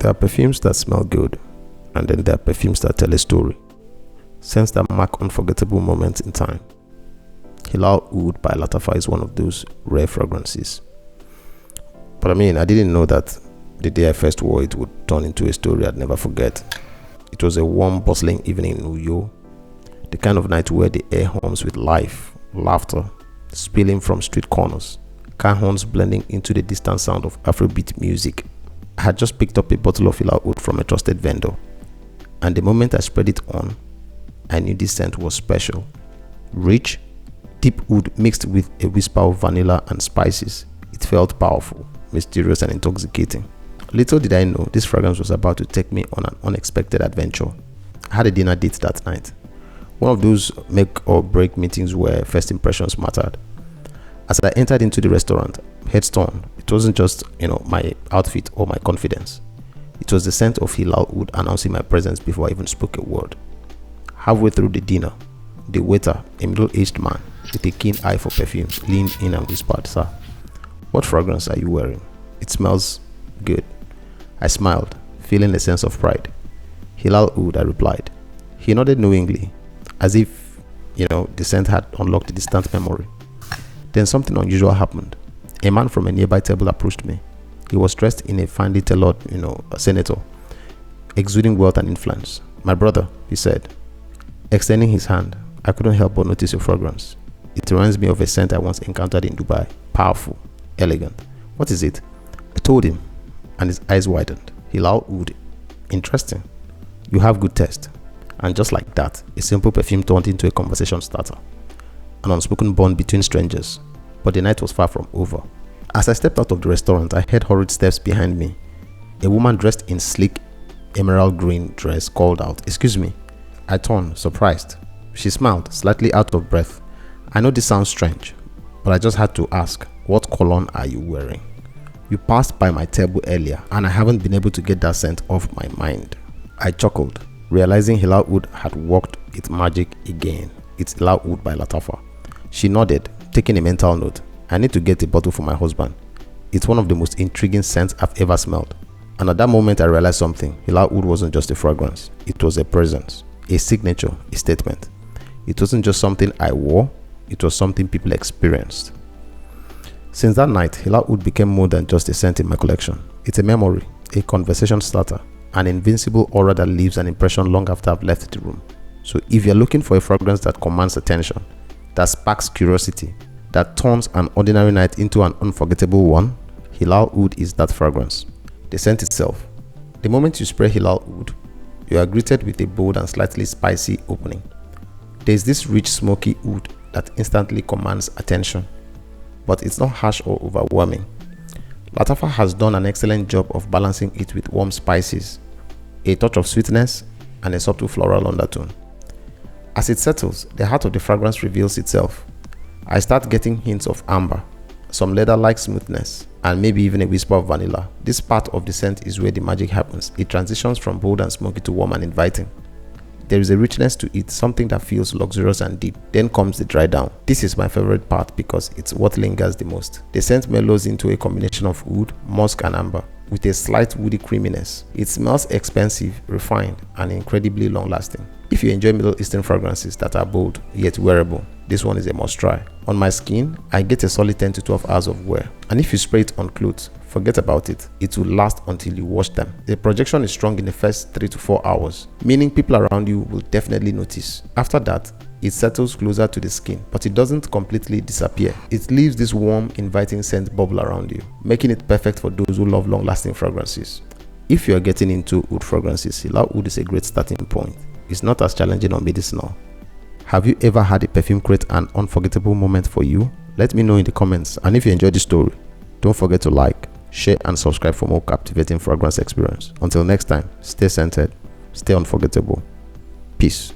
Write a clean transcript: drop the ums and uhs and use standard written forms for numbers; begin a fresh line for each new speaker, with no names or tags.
There are perfumes that smell good, and then there are perfumes that tell a story. Scents that mark unforgettable moments in time. Hilal Oud by LATTAFA is one of those rare fragrances. But I didn't know that the day I first wore it would turn into a story I'd never forget. It was a warm, bustling evening in New York, the kind of night where the air hums with life, laughter, spilling from street corners, car horns blending into the distant sound of Afrobeat music. I had just picked up a bottle of Hilal Oud from a trusted vendor, and the moment I spread it on, I knew this scent was special. Rich, deep wood mixed with a whisper of vanilla and spices. It felt powerful, mysterious and intoxicating. Little did I know this fragrance was about to take me on an unexpected adventure. I had a dinner date that night. One of those make or break meetings where first impressions mattered. As I entered into the restaurant, head turned, it wasn't just, my outfit or my confidence. It was the scent of Hilal Oud announcing my presence before I even spoke a word. Halfway through the dinner, the waiter, a middle-aged man with a keen eye for perfumes, leaned in and whispered, "Sir, what fragrance are you wearing? It smells good." I smiled, feeling a sense of pride. "Hilal Oud," I replied. He nodded knowingly, as if, the scent had unlocked a distant memory. Then something unusual happened. A man from a nearby table approached me. He was dressed in a finely tailored, a senator, exuding wealth and influence. "My brother," he said, extending his hand. "I couldn't help but notice your fragrance. It reminds me of a scent I once encountered in Dubai. Powerful, elegant. What is it?" I told him, and his eyes widened. "Hilal Oud. Interesting. You have good taste." And just like that, a simple perfume turned into a conversation starter. An unspoken bond between strangers. But the night was far from over. As I stepped out of the restaurant, I heard hurried steps behind me. A woman dressed in sleek emerald green dress called out, "Excuse me." I turned, surprised. She smiled, slightly out of breath. "I know this sounds strange, but I just had to ask, what cologne are you wearing? You passed by my table earlier, and I haven't been able to get that scent off my mind." I chuckled, realizing Hilal Oud had worked its magic again. It's Hilal Oud by LATTAFA. She nodded, taking a mental note. "I need to get a bottle for my husband. It's one of the most intriguing scents I've ever smelled." And at that moment I realized something. Hilal Oud wasn't just a fragrance. It was a presence, a signature, a statement. It wasn't just something I wore, it was something people experienced. Since that night, Hilal Oud became more than just a scent in my collection. It's a memory, a conversation starter, an invincible aura that leaves an impression long after I've left the room. So if you're looking for a fragrance that commands attention, that sparks curiosity, that turns an ordinary night into an unforgettable one, Hilal Oud is that fragrance. The scent itself. The moment you spray Hilal Oud, you are greeted with a bold and slightly spicy opening. There's this rich smoky oud that instantly commands attention, but it's not harsh or overwhelming. LATTAFA has done an excellent job of balancing it with warm spices, a touch of sweetness, and a subtle floral undertone. As it settles, the heart of the fragrance reveals itself. I start getting hints of amber, some leather-like smoothness, and maybe even a whisper of vanilla. This part of the scent is where the magic happens. It transitions from bold and smoky to warm and inviting. There is a richness to it, something that feels luxurious and deep. Then comes the dry down. This is my favorite part because it's what lingers the most. The scent mellows into a combination of oud, musk and amber, with a slight woody creaminess. It smells expensive, refined, and incredibly long-lasting. If you enjoy Middle Eastern fragrances that are bold yet wearable, this one is a must try. On my skin, I get a solid 10 to 12 hours of wear. And if you spray it on clothes, forget about it. It will last until you wash them. The projection is strong in the first 3 to 4 hours, meaning people around you will definitely notice. After that, it settles closer to the skin, but it doesn't completely disappear. It leaves this warm, inviting scent bubble around you, making it perfect for those who love long-lasting fragrances. If you are getting into oud fragrances, Hilal Oud is a great starting point. It's not as challenging or medicinal. Have you ever had a perfume create an unforgettable moment for you? Let me know in the comments, and if you enjoyed the story, don't forget to like, share and subscribe for more captivating fragrance experience. Until next time, stay scented, stay unforgettable. Peace.